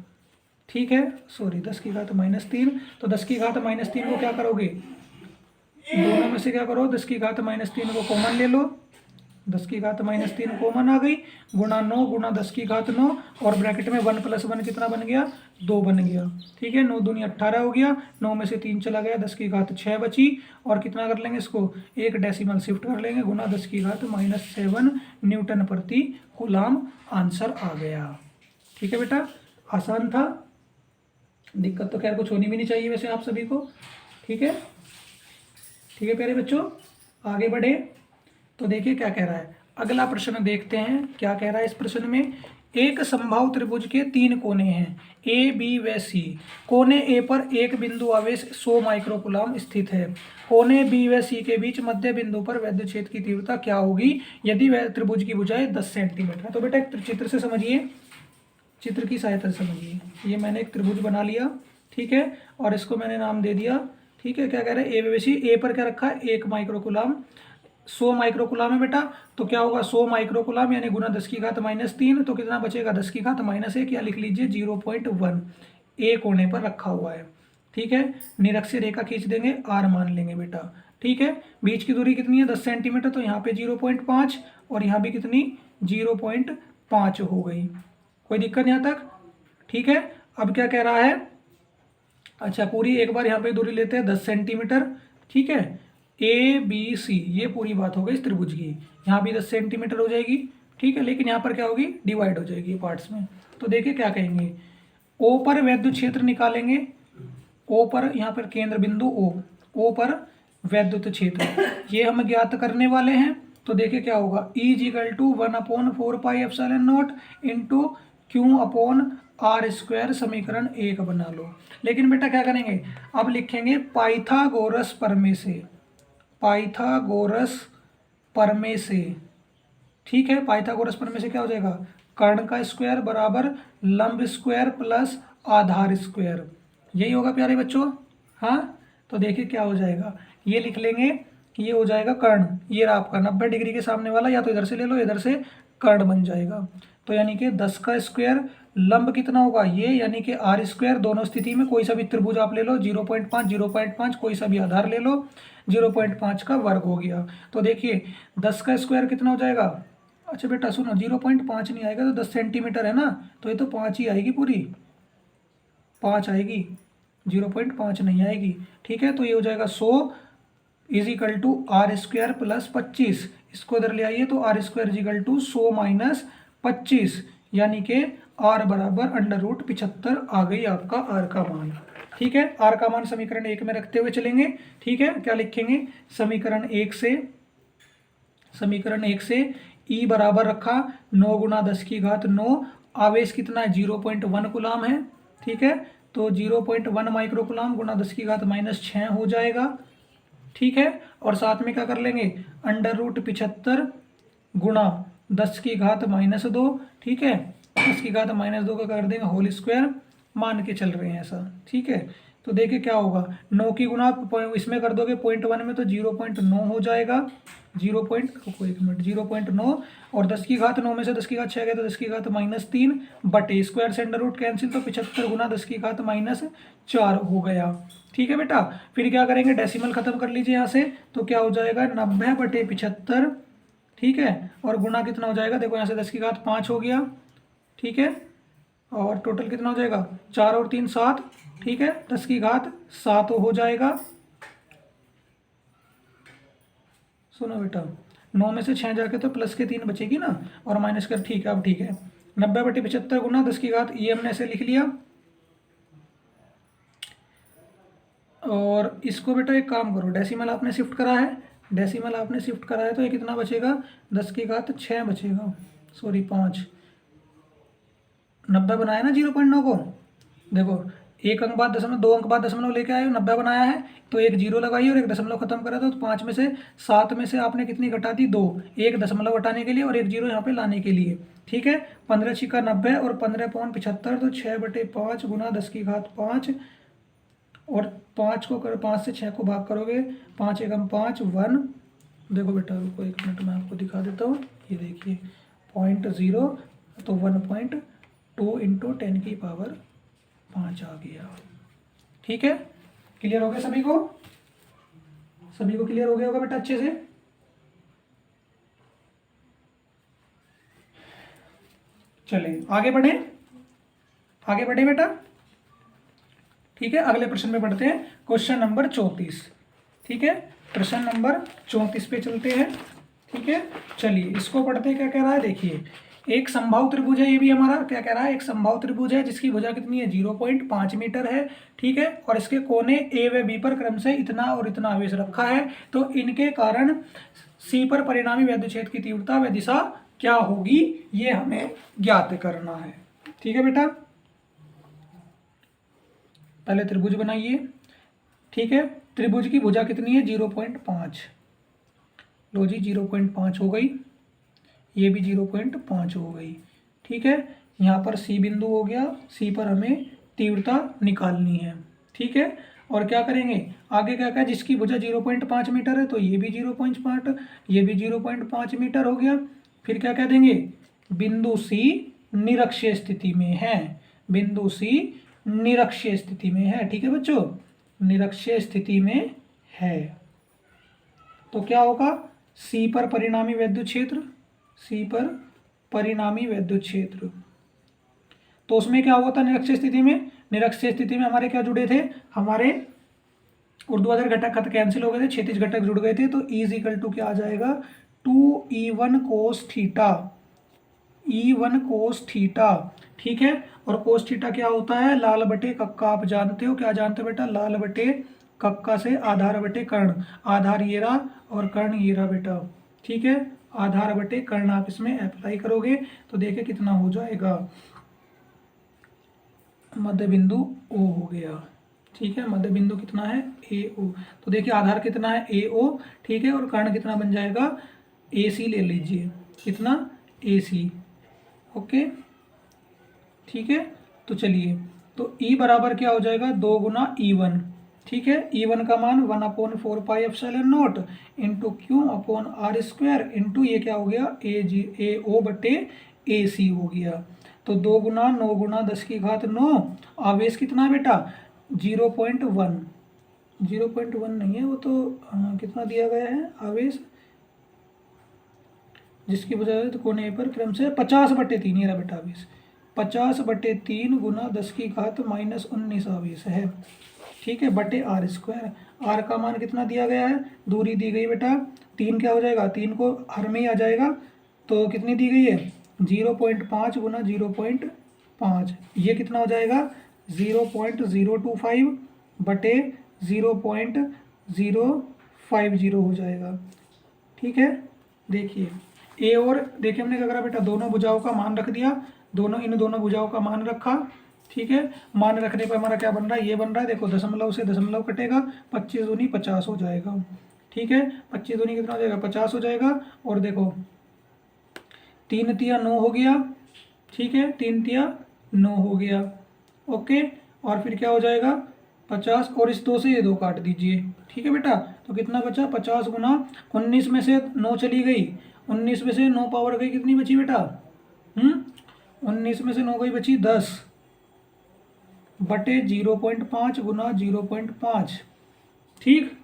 Speaker 1: ठीक है, सॉरी 10 की घात -3। तो 10 की घात -3 को क्या करोगे, दोनों में से क्या करो, 10 की घात -3 को कॉमन ले लो, 10 की घात -3 कॉमन आ गई, गुणा 9 गुणा 10 की घात 9 और ब्रैकेट में 1 + 1 कितना बन गया, 2 बन गया। ठीक है, 9 दूनी 18 हो गया, 9 में से 3 चला गया, 10 की घात 6 बची। और कितना कर लेंगे इसको, एक डेसिमल शिफ्ट कर लेंगे, गुणा 10 की घात -7 न्यूटन प्रति कूलाम आंसर आ गया। ठीक है बेटा, आसान था, दिक्कत तो खैर कुछ होनी भी नहीं चाहिए वैसे आप सभी को। ठीक है, ठीक है प्यारे बच्चों, आगे बढ़े तो देखिए क्या कह रहा है। अगला प्रश्न देखते हैं क्या कह रहा है इस प्रश्न में। एक समबाहु त्रिभुज के 3 कोने हैं ए बी व सी। कोने ए पर एक बिंदु आवेश 100 माइक्रोकुलाम स्थित है। कोने बी व सी के बीच मध्य बिंदु पर वैद्युत क्षेत्र की तीव्रता क्या होगी यदि वह त्रिभुज की भुजाएं 10 सेंटीमीटर है। तो बेटा एक चित्र से समझिए, चित्र की सहायता से समझिए। ये मैंने एक त्रिभुज बना लिया, ठीक है, और इसको मैंने नाम दे दिया। ठीक है, क्या कह रहे हैं, ए बी सी। ए पर क्या रखा है, 1 माइक्रोकुलाम, 100 माइक्रोकुलाम है बेटा, तो क्या होगा 100 माइक्रोकुलाम यानी गुना 10 की घात -3, तो कितना बचेगा 10 की घात -1 या लिख लीजिए 0.1 ए कोने पर रखा हुआ है। ठीक है, निरक्षीय रेखा खींच देंगे, आर मान लेंगे बेटा। ठीक है, बीच की दूरी कितनी है 10 सेंटीमीटर, तो यहाँ पे 0.5 और यहाँ भी कितनी 0.5 हो गई। कोई दिक्कत यहाँ तक। ठीक है, अब क्या कह रहा है, अच्छा पूरी एक बार यहाँ पे दूरी लेते हैं 10 सेंटीमीटर। ठीक है, ए बी सी ये पूरी बात हो गई इस त्रिभुज की, यहाँ भी 10 सेंटीमीटर हो जाएगी। ठीक है, लेकिन यहाँ पर क्या होगी, डिवाइड हो जाएगी पार्ट्स में। तो देखिए क्या कहेंगे, ओ पर वैद्युत क्षेत्र निकालेंगे, ओ पर यहाँ पर केंद्र बिंदु ओ पर वैद्युत क्षेत्र ये हम ज्ञात करने वाले हैं। तो देखिए क्या होगा, E = 1/4πε0 इंटू Q/R²। समीकरण 1 बना लो। लेकिन बेटा क्या करेंगे, अब लिखेंगे पाइथागोरस प्रमेय से, पाइथागोरस प्रमेय से। ठीक है, पाइथागोरस प्रमेय से क्या हो जाएगा, कर्ण का स्क्वायर बराबर लंब स्क्वायर प्लस आधार स्क्वायर, यही होगा प्यारे बच्चों। हाँ, तो देखिए क्या हो जाएगा, ये लिख लेंगे कि ये हो जाएगा कर्ण, ये रहा आपका 90 डिग्री के सामने वाला, या तो इधर से ले लो इधर से कर्ण बन जाएगा। तो यानी कि 10 का स्क्वायर लंब कितना होगा ये, यानी कि आर स्क्वायर, दोनों स्थिति में कोई सा भी त्रिभुज आप ले लो, 0.5 0.5 कोई सा भी आधार ले लो, 0.5 का वर्ग हो गया। तो देखिए 10 का स्क्वायर कितना हो जाएगा, अच्छा बेटा सुनो 0.5 नहीं आएगा तो 10 सेंटीमीटर है ना, तो ये तो 5 ही आएगी, पूरी 5 आएगी, 0.5 नहीं आएगी। ठीक है, तो ये हो जाएगा 100 is equal to r square plus 25, इसको इधर ले आइए तो r square is equal to 100 minus 25, यानी कि आर बराबर √75 आ गई आपका आर का मान। ठीक है, आर का मान समीकरण 1 में रखते हुए चलेंगे। ठीक है, क्या लिखेंगे, समीकरण 1 से ई बराबर रखा 9 गुना 10 की घात 9, आवेश कितना है 0.1 कूलाम है। ठीक है, तो 0.1 माइक्रो कूलाम गुना 10 की घात -6 हो जाएगा। ठीक है, और साथ में क्या कर लेंगे, √75 गुणा 10 की घात -2। ठीक है, 10 की घात -2 का कर देंगे होल स्क्वायर, मान के चल रहे हैं ऐसा। ठीक है, तो देखिए क्या होगा, 9 की गुना इसमें कर दोगे 0.1 में तो 0.9 हो जाएगा, 0.9, और 10 की घात 9 में से 10 की घात 6 गया तो 10 की घात -3 बटे स्क्वायर से अंडर रूट कैंसिल, तो 75 गुना 10 की घात -4 हो गया। ठीक है बेटा, फिर क्या करेंगे, डेसिमल खत्म कर लीजिए यहाँ से, तो क्या हो जाएगा 90/75। ठीक है, और गुना कितना हो जाएगा, देखो यहाँ से 10 की घात 5 हो गया। ठीक है, और टोटल कितना हो जाएगा, 4 और 3 7। ठीक है, 10 की घात 7 हो जाएगा। सुनो बेटा, 9 में से 6 जाके तो प्लस के 3 बचेगी ना, और माइनस कर, ठीक है अब ठीक है, 90/75 गुना 10 की घात, ये हमने ऐसे लिख लिया। और इसको बेटा एक काम करो, डेसिमल आपने शिफ्ट करा है, डेसिमल आपने शिफ्ट करा है तो ये कितना बचेगा, 10 की घात 6 बचेगा, सॉरी 5, 90 बनाया ना 0.9 को, देखो एक अंक बाद दशमलव, 2 अंक बाद दशमलव लेके आए हो, 90 बनाया है तो एक जीरो लगाई और एक दशमलव खत्म करा था, तो 5 में से 7 में से आपने कितनी घटा दी, 2, एक दशमलव हटाने के लिए और एक जीरो यहाँ पे लाने के लिए। ठीक है, 15 छिका 90 और 15/75, तो 6/5 गुना 10 की घात 5, और 5 को कर 5 से 6 को भाग करोगे, 5 एकम 5 1। देखो बेटा रुको 1 मिनट, मैं आपको दिखा देता हूँ, ये देखिए 0.0, तो 1.2 इंटू 10 की पावर 5 आ गया। ठीक है, क्लियर हो गया सभी को, सभी को क्लियर हो गया होगा बेटा अच्छे से। चलिए आगे बढ़े, आगे बढ़े बेटा। ठीक है, अगले प्रश्न में बढ़ते हैं, क्वेश्चन नंबर 34। ठीक है, प्रश्न नंबर 34 पे चलते हैं। ठीक है, चलिए इसको पढ़ते हैं, क्या कह रहा है देखिए, एक समबाहु त्रिभुज है, ये भी हमारा क्या कह रहा है, एक समबाहु त्रिभुज है जिसकी भुजा कितनी है 0.5 मीटर है। ठीक है, और इसके कोने ए व बी पर क्रम से इतना और इतना आवेश रखा है, तो इनके कारण सी पर परिणामी वैद्युत क्षेत्र की तीव्रता व दिशा क्या होगी, ये हमें ज्ञात करना है। ठीक है बेटा, पहले त्रिभुज बनाइए। ठीक है, त्रिभुज की भुजा कितनी है 0.5, लो जी 0.5 हो गई, ये भी 0.5 हो गई। ठीक है, यहाँ पर सी बिंदु हो गया, सी पर हमें तीव्रता निकालनी है। ठीक है, और क्या करेंगे आगे, क्या क्या, जिसकी भुजा 0.5 मीटर है तो ये भी 0.5, ये भी 0.5 मीटर हो गया। फिर क्या कह देंगे, बिंदु सी निरक्षीय स्थिति में है, बिंदु सी निरक्षीय स्थिति में है। ठीक है बच्चों, निरक्षीय स्थिति में है, तो क्या होगा, सी पर परिणामी वैद्युत क्षेत्र, सी पर परिणामी वैद्युत क्षेत्र, तो उसमें क्या हुआ था निरक्षीय स्थिति में, निरक्षीय स्थिति में हमारे क्या जुड़े थे, हमारे ऊर्ध्वाधर घटक खत कैंसिल हो गए थे, क्षैतिज घटक जुड़ गए थे, तो E इज इक्वल टू क्या आ जाएगा 2E1 cos theta, E1 cos theta. ठीक है, और कोस थीटा क्या होता है, लाल बटे कक्का, आप जानते हो, क्या जानते हो बेटा, लाल बटे कक्का से आधार बटे कर्ण, आधार ये रहा और कर्ण ये रहा बेटा। ठीक है, आधार बटे कर्ण आप इसमें अप्लाई करोगे तो देखिए कितना हो जाएगा, मध्य बिंदु O हो गया। ठीक है, मध्य बिंदु कितना है AO, तो देखिए आधार कितना है AO। ठीक है, और कर्ण कितना बन जाएगा AC ले लीजिए, कितना AC, ओके, ठीक है। तो चलिए, तो ई बराबर क्या हो जाएगा, 2 गुना E1, ठीक है। E1 का मान 1/4πε0 into Q upon R square into ये क्या हो गया, AO बटे AC हो गया। तो 2 गुना 9 गुना 10 की घात 9, आवेश कितना है बेटा, 0.1, 0.1 नहीं है वो तो, कितना दिया गया है आवेश, जिसकी बजाय तो कोने पर क्रम से 50/3 ये रहा बेटा आवेश, 50/3 गुना 10 की घात -19 आवेश है, ठीक है, बटे आर स्क्वायर। आर का मान कितना दिया गया है, दूरी दी गई बेटा 3, क्या हो जाएगा, 3 को हर में ही आ जाएगा, तो कितनी दी गई है, 0.5 गुना 0.5, ये कितना हो जाएगा 0.025 बटे 0.050 हो जाएगा, ठीक है। देखिए ए और देखिए हमने क्या करा बेटा, दोनों भुजाओं का मान रख दिया, इन दोनों भुजाओं का मान रखा, ठीक है। मान रखने पर हमारा क्या बन रहा है, ये बन रहा है, देखो दशमलव से दशमलव कटेगा, 25 दूनी 50 हो जाएगा, ठीक है। 25 दूनी कितना हो जाएगा, 50 हो जाएगा। और देखो 3 तिया 9 हो गया, ठीक है, 3 तिया 9 हो गया, ओके। और फिर क्या हो जाएगा 50, और इस 2 से ये 2 काट दीजिए, ठीक है बेटा। तो कितना बचा, 50 गुना 19 में से 9 चली गई, 19 में से 9 पावर गई, कितनी बची बेटा, 19 में से 9 गई, बची 10 बटे 0.5 गुना 0.5, ठीक।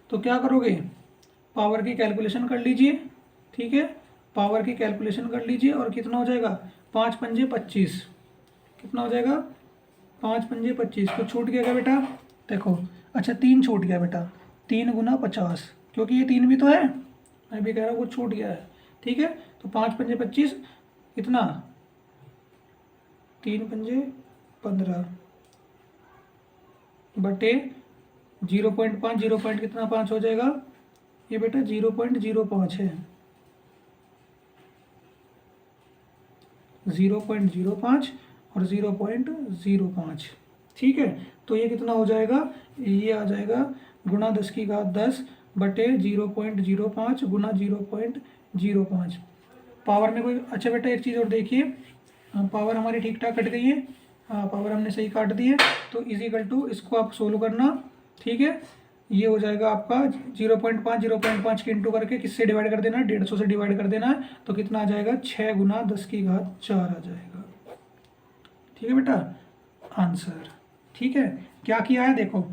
Speaker 1: तो क्या करोगे, पावर की कैलकुलेशन कर लीजिए, ठीक है, पावर की कैलकुलेशन कर लीजिए, और कितना हो जाएगा, 5 पंजे 25, कितना हो जाएगा, 5 पंजे 25, कुछ छूट गया क्या बेटा, देखो, अच्छा 3 छूट गया बेटा, 3 गुना 50, क्योंकि ये 3 भी तो है, मैं भी कह रहा हूँ कुछ छूट गया है, ठीक है। तो 5 पंजे 25, कितना, 3 पंजे 15 बटे 0.5, 0 पॉइंट कितना 5 हो जाएगा, ये बेटा 0.05 है, 0.05 और 0.05, ठीक है। तो ये कितना हो जाएगा, ये आ जाएगा गुना 10 की घात 10 बटे 0.05 गुना 0.05। पावर में कोई, अच्छा बेटा एक चीज़ और देखिए, पावर हमारी ठीक ठाक कट गई है, हाँ पावर हमने सही काट दी है। तो इजिकल टू इसको आप सोल्व करना, ठीक है। ये हो जाएगा आपका 0.5 की इंटू करके किससे डिवाइड कर देना है, 150 से डिवाइड कर देना है, तो कितना आ जाएगा 6 गुना 10 की घात 4 आ जाएगा, ठीक है बेटा आंसर, ठीक है। क्या किया है देखो,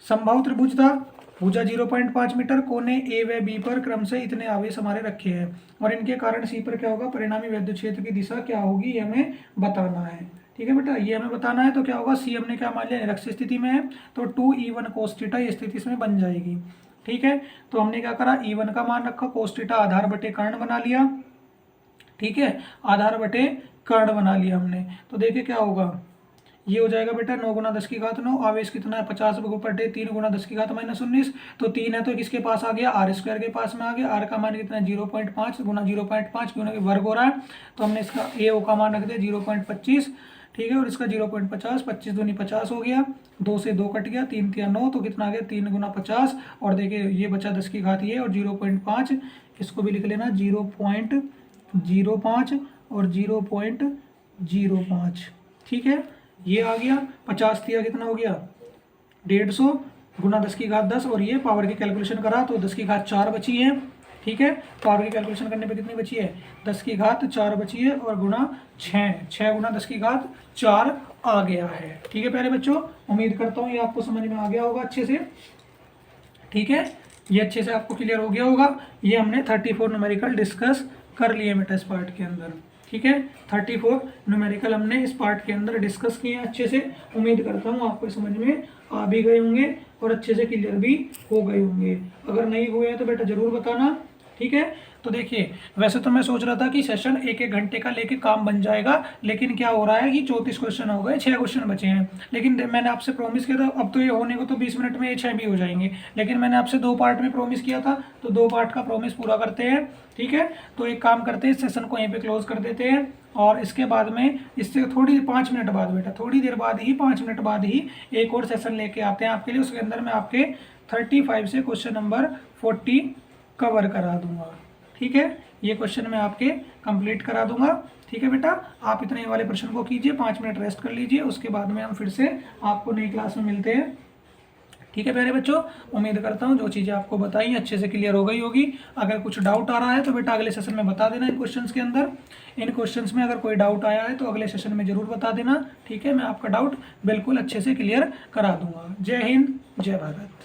Speaker 1: समबाहु त्रिभुज था, भुजा 0.5 मीटर, कोने ए व बी पर क्रम से इतने आवेश हमारे रखे हैं, और इनके कारण सी पर क्या होगा, परिणामी विद्युत क्षेत्र की दिशा क्या होगी, ये हमें बताना है, ठीक है बेटा, ये हमें बताना है। तो क्या होगा, सी हमने क्या मान लिया, निरक्ष स्थिति में है, तो 2E1 cos थीटा ये स्थिति इसमें बन जाएगी, ठीक है। तो हमने क्या करा, E1 का मान रखा, cos थीटा आधार बटे कर्ण बना लिया, ठीक है, आधार बटे कर्ण बना लिया हमने। तो देखिए क्या होगा, ये हो जाएगा बेटा 9 गुना 10 की घात 9, आवेश कितना है 50 बटे 3 गुना 10 की घात -19, तो 3 है तो किसके पास आ गया, आर स्क्वायर के पास में आ गया। आर का मान कितना है 0.5 गुना 0.5 क्यों ना वर्ग हो रहा है, तो हमने इसका ए ओ का मान रख दिया 0.25, ठीक है, और इसका 0.50, 25 दूनी 50 हो गया, 2 से 2 कट गया, 3 तिया 9, तो कितना आ गया 3 गुना 50, और देखिए ये बचा 10 की घात ये, और 0.5 इसको भी लिख लेना 0.05 और 0.05, ठीक है। ये आ गया 50 तिया कितना हो गया 150 गुना 10 की घात 10, और ये पावर की कैलकुलेशन करा तो 10 की घात 4 बची है, ठीक है। पावर की कैलकुलेशन करने पे कितनी बची है, 10 की घात 4 बची है, और गुना 6 गुना 10 की घात 4 आ गया है, ठीक है प्यारे बच्चों। उम्मीद करता हूँ ये आपको समझ में आ गया होगा अच्छे से, ठीक है, ये अच्छे से आपको क्लियर हो गया होगा। ये हमने 34 न्यूमेरिकल डिस्कस कर लिए बेटा इस पार्ट के अंदर, ठीक है। 34 न्यूमेरिकल हमने इस पार्ट के अंदर डिस्कस किए हैं अच्छे से। उम्मीद करता हूँ आपको समझ में आ भी गए होंगे और अच्छे से क्लियर भी हो गए होंगे। अगर नहीं हुए हैं तो बेटा ज़रूर बताना, ठीक है। तो देखिए वैसे तो मैं सोच रहा था कि सेशन 1-1 घंटे का लेके काम बन जाएगा, लेकिन क्या हो रहा है कि 34 क्वेश्चन हो गए, 6 क्वेश्चन बचे हैं। लेकिन मैंने आपसे प्रॉमिस किया था, अब तो ये होने को तो 20 मिनट में ये 6 भी हो जाएंगे, लेकिन मैंने आपसे 2 पार्ट में प्रॉमिस किया था, तो 2 पार्ट का प्रॉमिस पूरा करते हैं, ठीक है। तो एक काम करते हैं, इस सेशन को यहीं पर क्लोज कर देते हैं, और इसके बाद में इससे थोड़ी 5 मिनट बाद बेटा, थोड़ी देर बाद ही 5 मिनट बाद ही एक और सेशन लेके आते हैं आपके लिए। उसके अंदर मैं आपके 35 से क्वेश्चन नंबर 40 कवर करा दूंगा, ठीक है। ये क्वेश्चन मैं आपके कंप्लीट करा दूंगा। ठीक है बेटा, आप इतने वाले प्रश्न को कीजिए, 5 मिनट रेस्ट कर लीजिए, उसके बाद में हम फिर से आपको नई क्लास में मिलते हैं। ठीक है प्यारे बच्चों, उम्मीद करता हूँ जो चीज़ें आपको बताई अच्छे से क्लियर हो गई होगी। अगर कुछ डाउट आ रहा है तो बेटा अगले सेशन में बता देना। इन क्वेश्चंस के अंदर, इन क्वेश्चंस में अगर कोई डाउट आया है तो अगले सेशन में ज़रूर बता देना। ठीक है, मैं आपका डाउट बिल्कुल अच्छे से क्लियर करा दूंगा। जय हिंद, जय भारत।